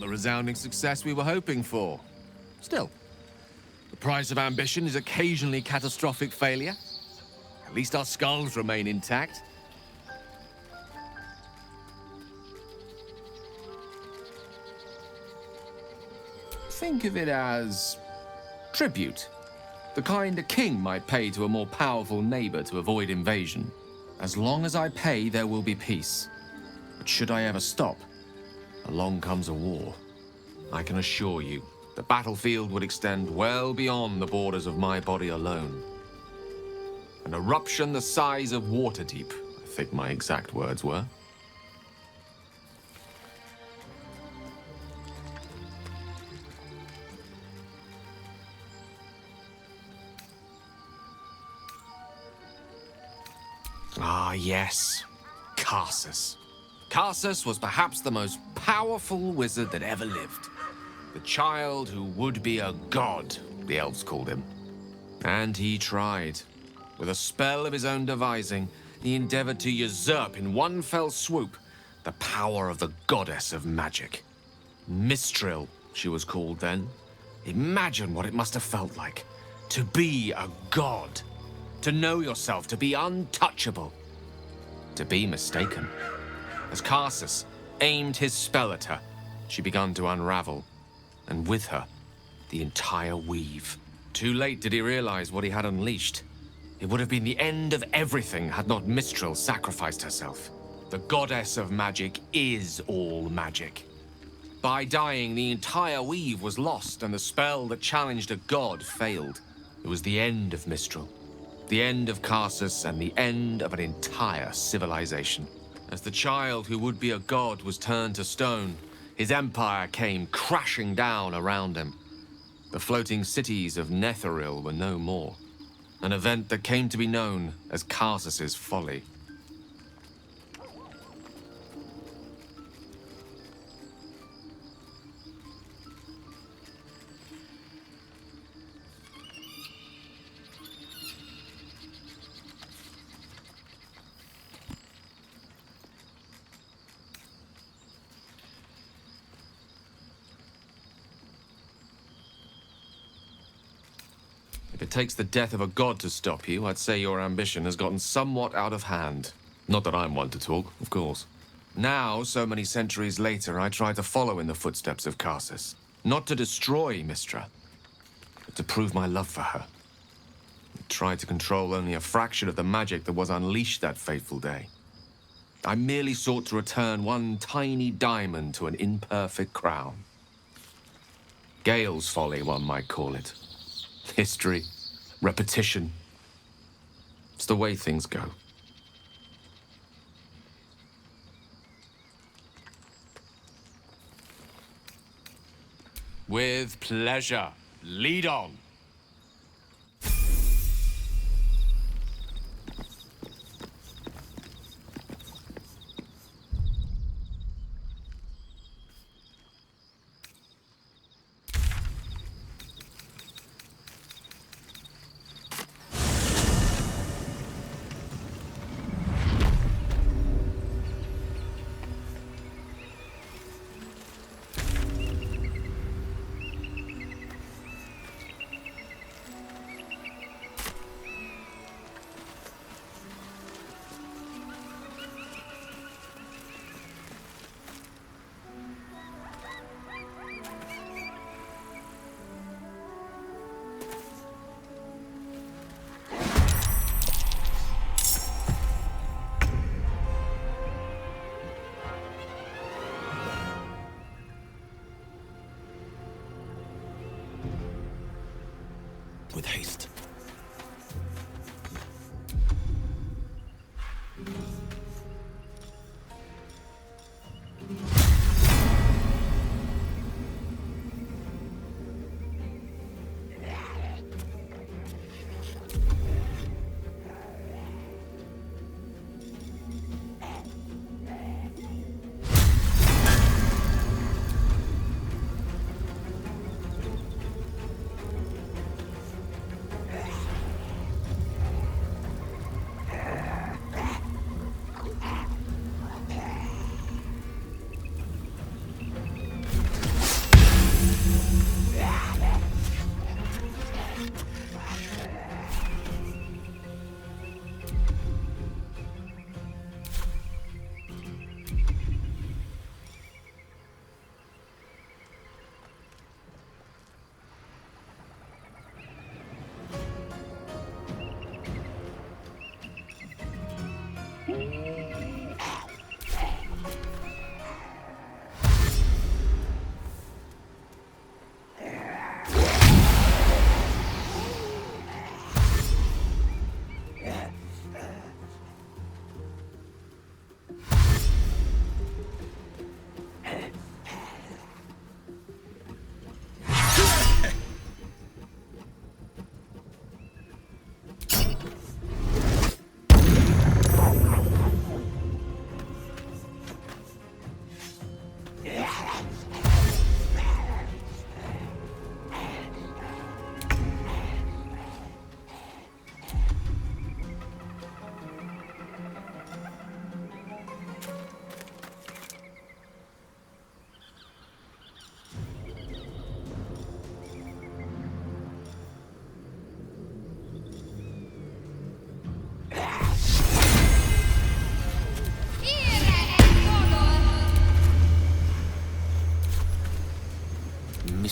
the resounding success we were hoping for. Still, the price of ambition is occasionally catastrophic failure. At least our skulls remain intact. Think of it as tribute. The kind a king might pay to a more powerful neighbor to avoid invasion. As long as I pay, there will be peace. But should I ever stop, along comes a war. I can assure you, the battlefield would extend well beyond the borders of my body alone. An eruption the size of Waterdeep, I think my exact words were. Ah, yes. Karsus. Karsus was perhaps the most powerful wizard that ever lived. The child who would be a god, the elves called him. And he tried. With a spell of his own devising, he endeavored to usurp in one fell swoop the power of the goddess of magic. Mistral, she was called then. Imagine what it must have felt like to be a god. To know yourself, to be untouchable, to be mistaken. As Karsus aimed his spell at her, she began to unravel, and with her, the entire weave. Too late did he realize what he had unleashed. It would have been the end of everything had not Mistral sacrificed herself. The goddess of magic is all magic. By dying, the entire weave was lost, and the spell that challenged a god failed. It was the end of Mistral. The end of Karsus and the end of an entire civilization. As the child who would be a god was turned to stone, his empire came crashing down around him. The floating cities of Netheril were no more. An event that came to be known as Karsus's folly. If it takes the death of a god to stop you, I'd say your ambition has gotten somewhat out of hand. Not that I'm one to talk, of course. Now, so many centuries later, I try to follow in the footsteps of Karsus. Not to destroy Mistra, but to prove my love for her. I tried to control only a fraction of the magic that was unleashed that fateful day. I merely sought to return one tiny diamond to an imperfect crown. Gale's folly, one might call it. History, repetition. It's the way things go. With pleasure. Lead on. With haste.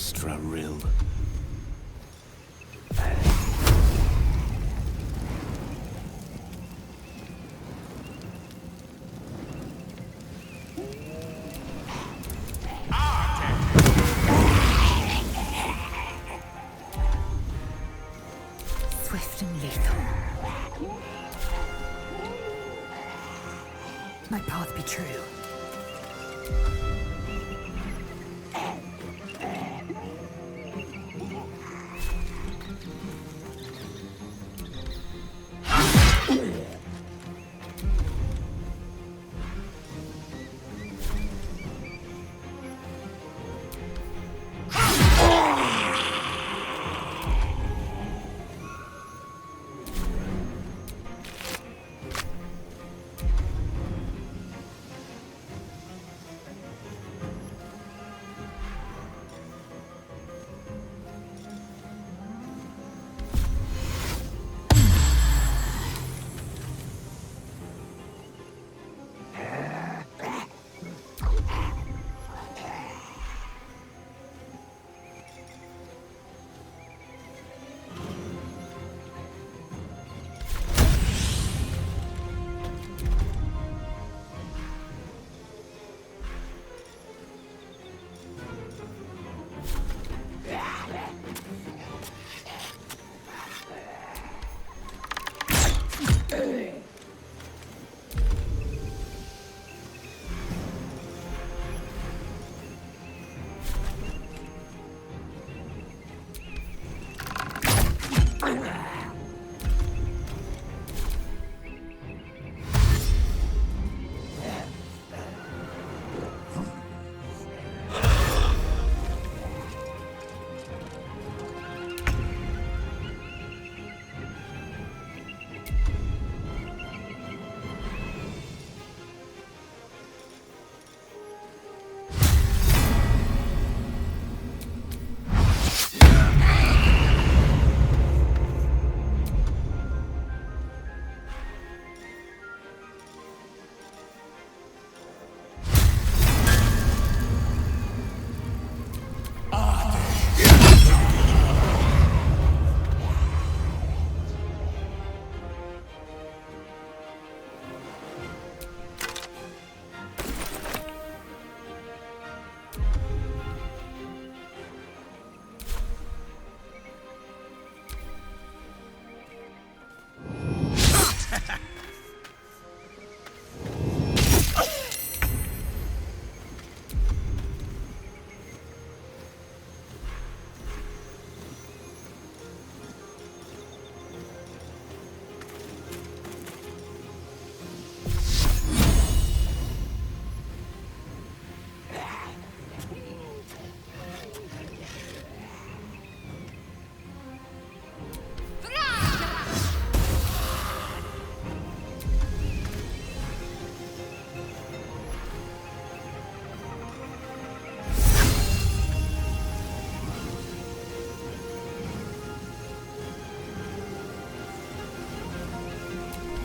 extra rill. Swift and lethal. My path be true.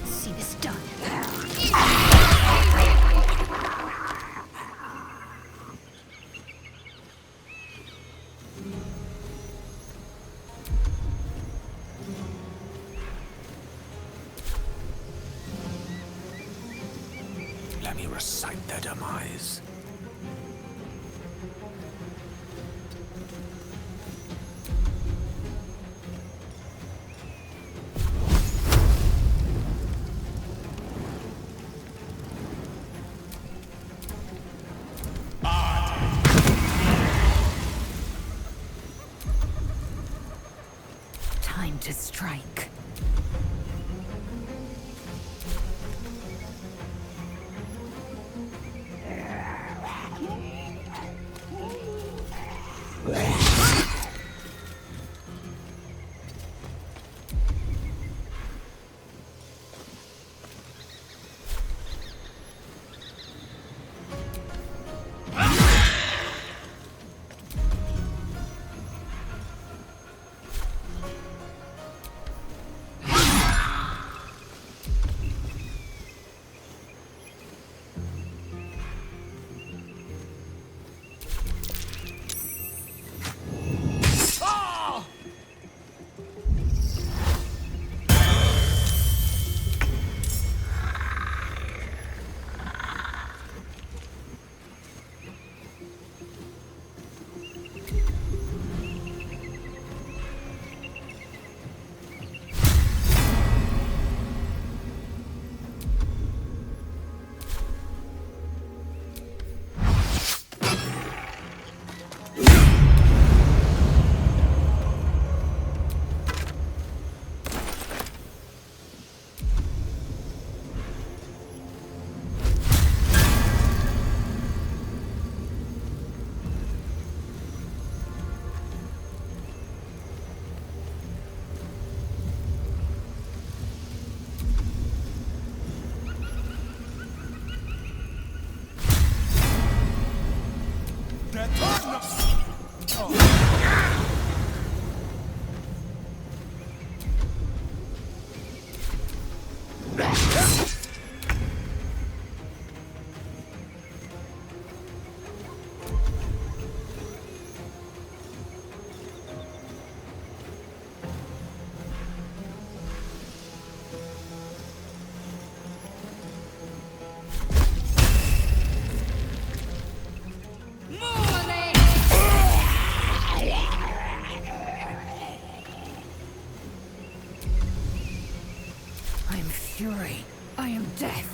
See this done. Let me recite their demise. Time to strike. fury. I am death.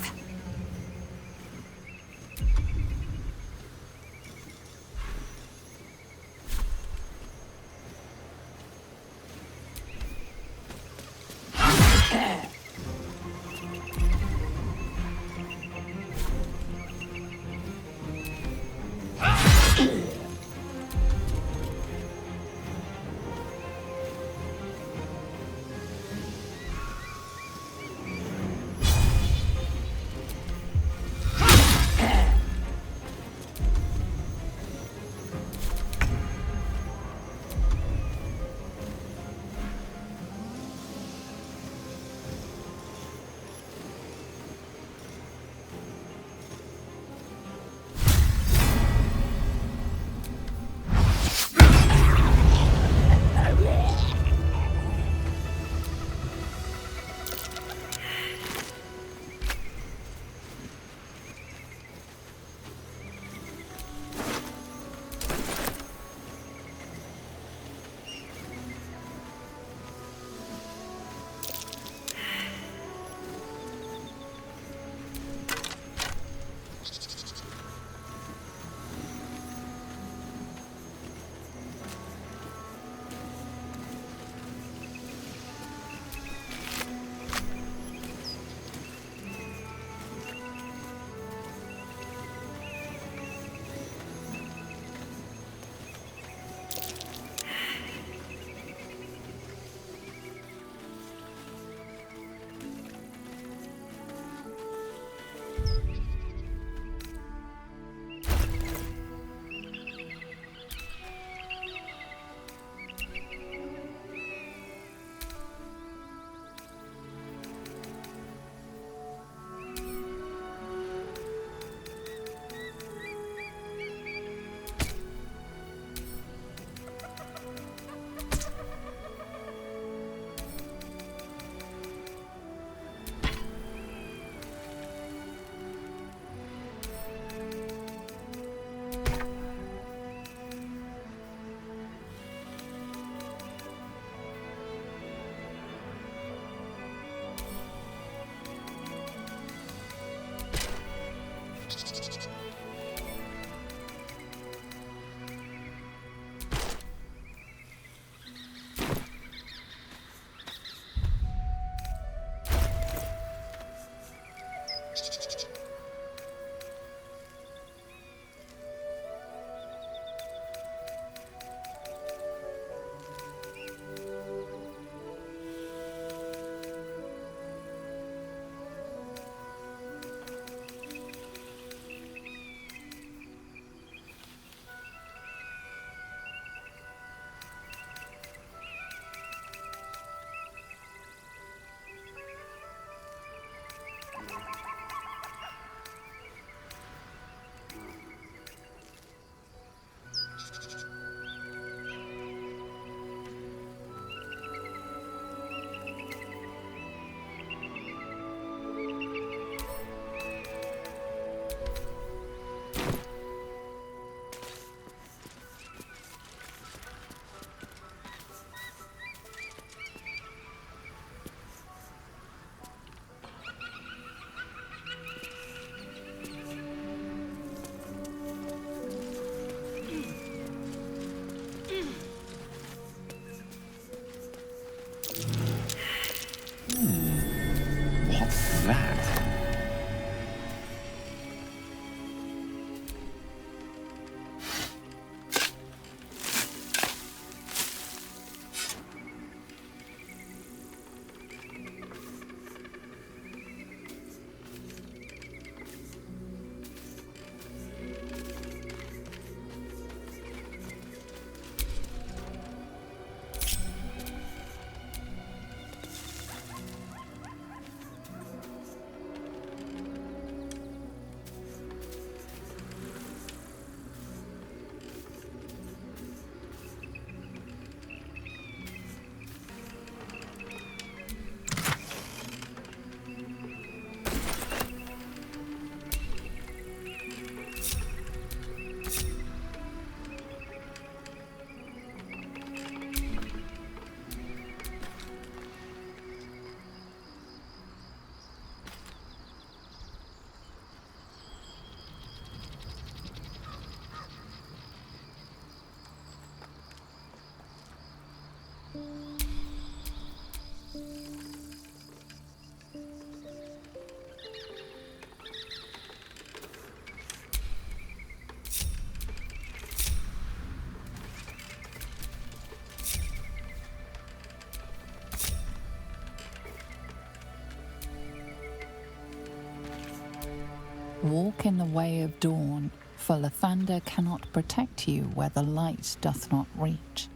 Walk in the way of dawn, for Lathander cannot protect you where the light doth not reach.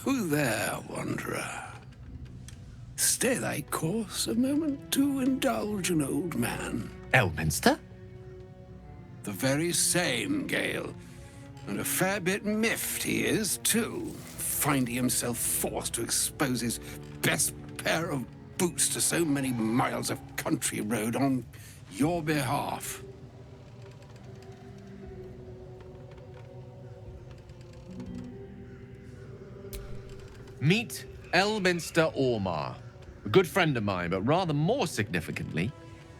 Who there, wanderer? Stay thy course a moment to indulge an old man. Elminster? The very same, Gale. And a fair bit miffed he is, too, finding himself forced to expose his best pair of boots to so many miles of country road on your behalf. Meet Elminster Aumar. A good friend of mine, but rather more significantly,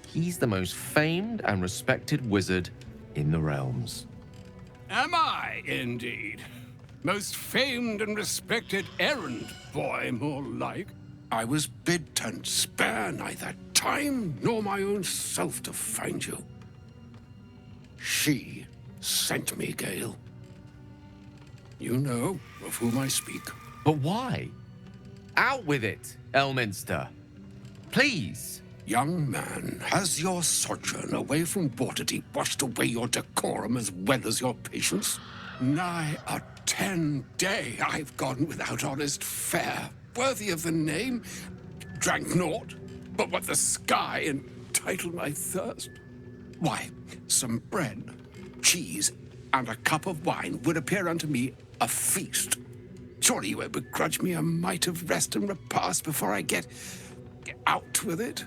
he's the most famed and respected wizard in the realms. Am I, indeed? Most famed and respected errand boy, more like. I was bid to spare neither time nor my own self to find you. She sent me, Gale. You know of whom I speak. But why? Out with it, Elminster. Please. Young man, has your sojourn away from Waterdeep washed away your decorum as well as your patience? Nigh a 10-day I've gone without honest fare, worthy of the name. Drank naught, but what the sky entitled my thirst. Why, some bread, cheese, and a cup of wine would appear unto me a feast. Surely you won't begrudge me a mite of rest and repast before I get out with it?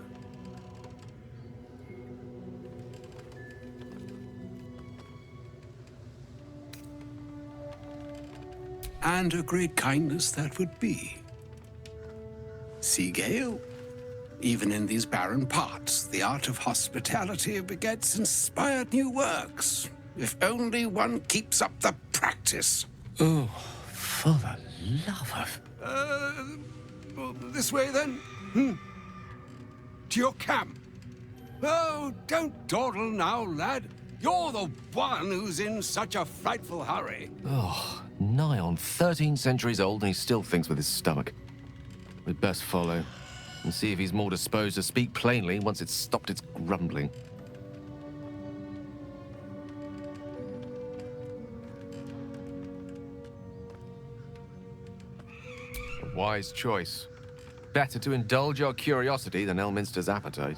And a great kindness that would be. See, Gale, even in these barren parts, the art of hospitality begets inspired new works, if only one keeps up the practice. Oh, for the love of... This way, then? To your camp. Oh, don't dawdle now, lad. You're the one who's in such a frightful hurry. Oh, nigh on 13 centuries old and he still thinks with his stomach. We'd best follow and see if he's more disposed to speak plainly once it's stopped its grumbling. A wise choice. Better to indulge your curiosity than Elminster's appetite.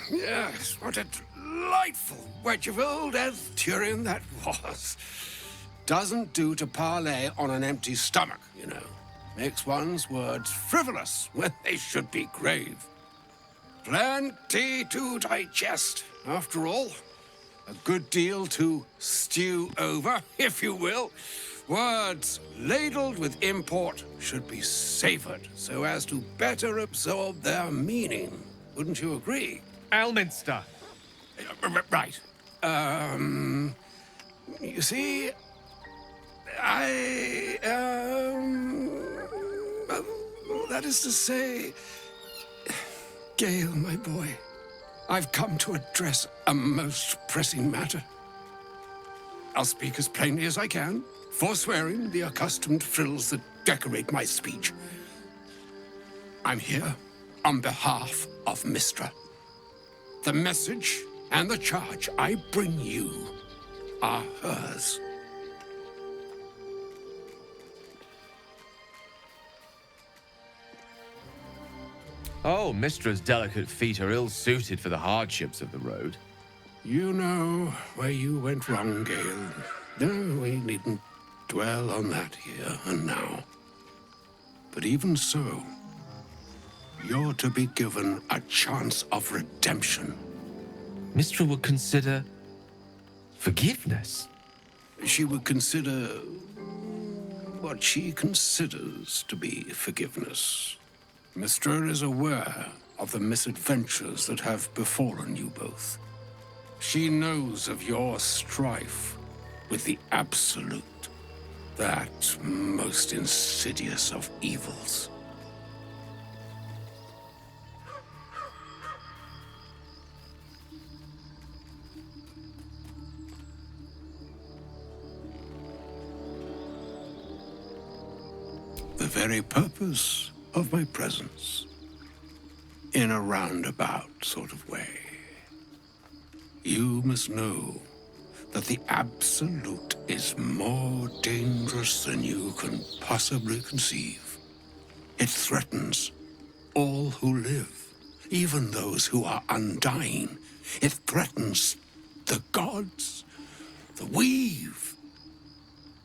Yes, what a delightful wedge of old Arthurian that was. Doesn't do to parley on an empty stomach, you know. Makes one's words frivolous when they should be grave. Plenty to digest, after all. A good deal to stew over, if you will. Words ladled with import should be savored so as to better absorb their meaning. Wouldn't you agree? Elminster! Right. You see, that is to say, Gale, my boy, I've come to address a most pressing matter. I'll speak as plainly as I can, forswearing the accustomed frills that decorate my speech. I'm here on behalf of Mistra. The message and the charge I bring you are hers. Oh, Mistra's delicate feet are ill-suited for the hardships of the road. You know where you went wrong, Gale. No, we needn't dwell on that here and now. But even so, you're to be given a chance of redemption. Mistra would consider... forgiveness? She would consider what she considers to be forgiveness. Mystra is aware of the misadventures that have befallen you both. She knows of your strife with the Absolute, that most insidious of evils. The very purpose of my presence, in a roundabout sort of way. You must know that the Absolute is more dangerous than you can possibly conceive. It threatens all who live, even those who are undying. It threatens the gods, the weave,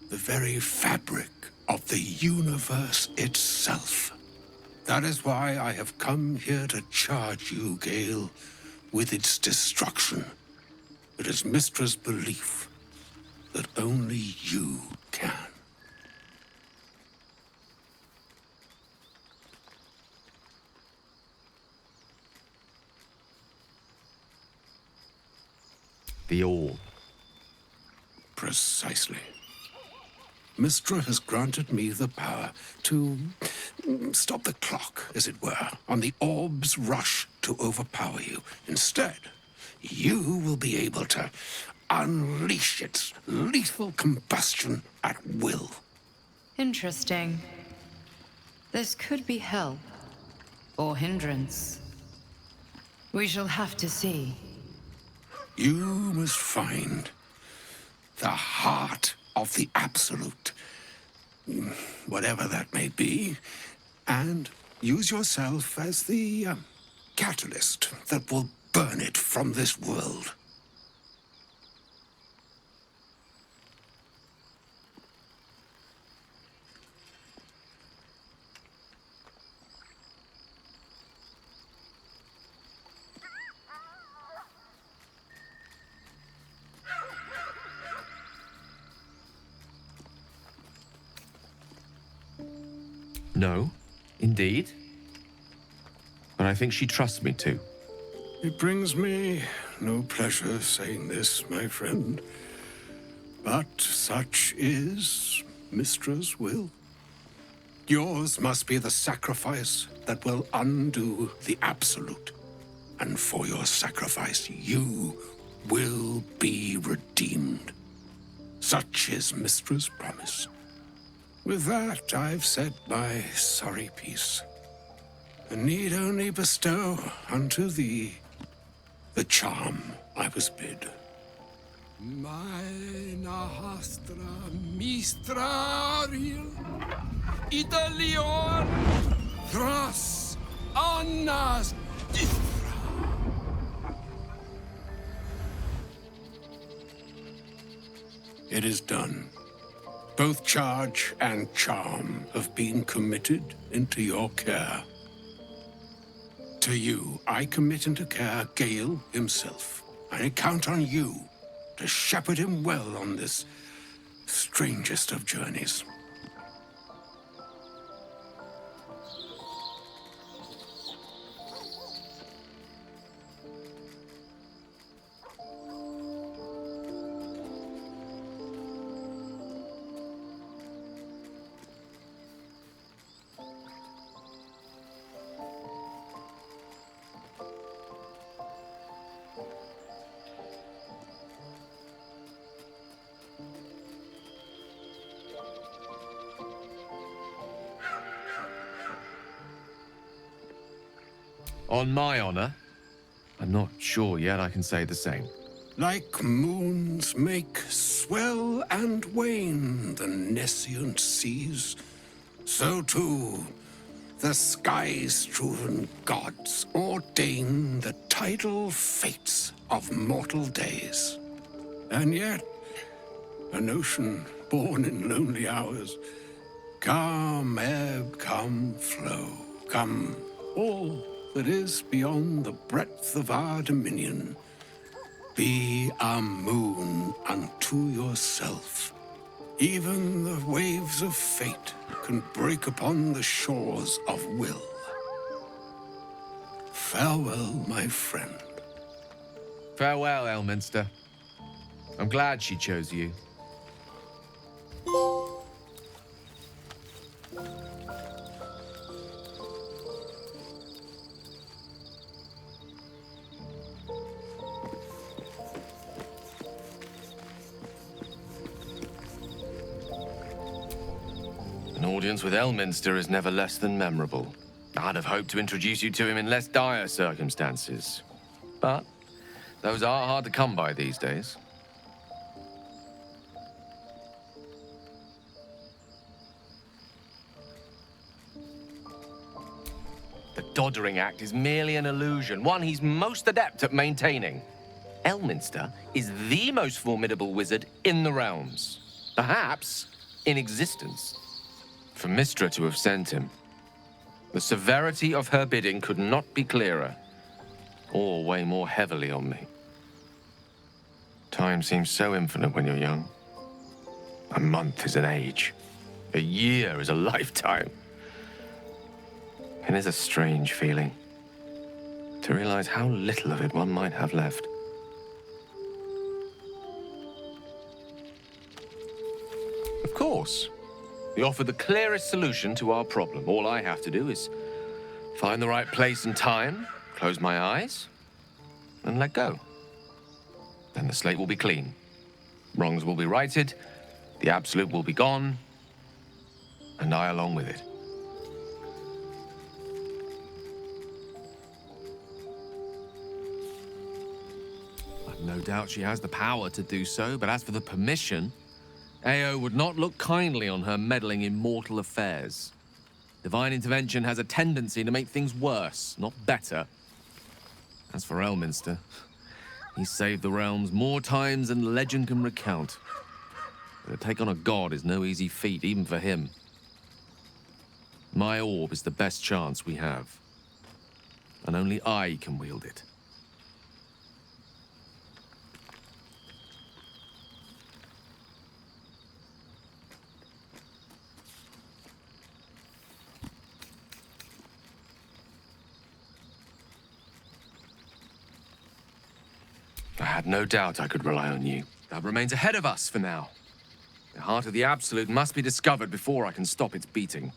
the very fabric of the universe itself. That is why I have come here to charge you, Gale, with its destruction. It is Mystra's belief that only you can. The All. Precisely. Mystra has granted me the power to stop the clock, as it were, on the orb's rush to overpower you. Instead, you will be able to unleash its lethal combustion at will. Interesting. This could be help, or hindrance. We shall have to see. You must find the heart of the Absolute, whatever that may be, and use yourself as the catalyst that will burn it from this world. No, indeed. But I think she trusts me too. It brings me no pleasure saying this, my friend, but such is Mystra's will. Yours must be the sacrifice that will undo the Absolute. And for your sacrifice, you will be redeemed. Such is Mystra's promise. With that, I've said my sorry piece, and need only bestow unto thee the charm I was bid. Mina hastra mistraril Italion thras annas distra. It is done. Both charge and charm have been committed into your care. To you, I commit into care Gale himself. I count on you to shepherd him well on this strangest of journeys. On my honor, I'm not sure yet I can say the same. Like moons make swell and wane the nescient seas, so too the sky-strewn gods ordain the tidal fates of mortal days. And yet, an ocean born in lonely hours, come ebb, come flow, come all that is beyond the breadth of our dominion. Be a moon unto yourself Even the waves of fate can break upon the shores of will. Farewell, my friend. Farewell, Elminster. I'm glad she chose you. An audience with Elminster is never less than memorable. I'd have hoped to introduce you to him in less dire circumstances. But those are hard to come by these days. The Doddering Act is merely an illusion, one he's most adept at maintaining. Elminster is the most formidable wizard in the realms. Perhaps in existence. For Mystra to have sent him, the severity of her bidding could not be clearer, or weigh more heavily on me. Time seems so infinite when you're young. A month is an age. A year is a lifetime. It is a strange feeling to realize how little of it one might have left. Of course, we offer the clearest solution to our problem. All I have to do is find the right place and time, close my eyes, and let go. Then the slate will be clean. Wrongs will be righted, the absolute will be gone, and I along with it. I've no doubt she has the power to do so, but as for the permission, Ao would not look kindly on her meddling in mortal affairs. Divine intervention has a tendency to make things worse, not better. As for Elminster, he's saved the realms more times than legend can recount. But to take on a god is no easy feat, even for him. My orb is the best chance we have, and only I can wield it. I had no doubt I could rely on you. That remains ahead of us for now. The heart of the Absolute must be discovered before I can stop its beating.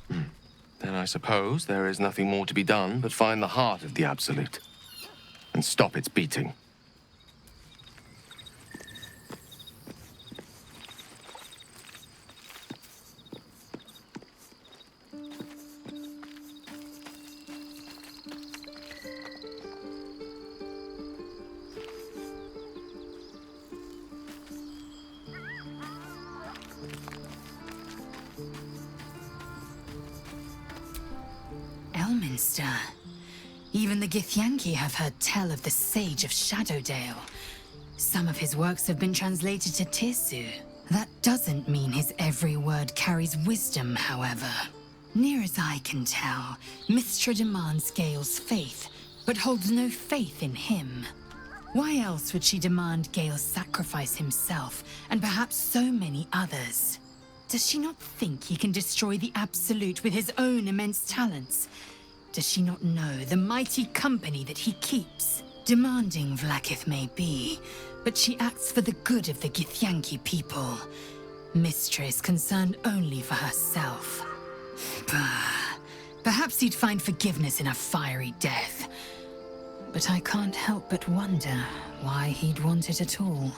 Then I suppose there is nothing more to be done but find the heart of the Absolute and stop its beating. Elminster. Even the Githyanki have heard tell of the Sage of Shadowdale. Some of his works have been translated to Tirsu. That doesn't mean his every word carries wisdom, however. Near as I can tell, Mystra demands Gale's faith, but holds no faith in him. Why else would she demand Gale sacrifice himself, and perhaps so many others? Does she not think he can destroy the Absolute with his own immense talents? Does she not know the mighty company that he keeps? Demanding Vlaakith may be, but she acts for the good of the Githyanki people. Mystra is concerned only for herself. Perhaps he'd find forgiveness in a fiery death. But I can't help but wonder why he'd want it at all.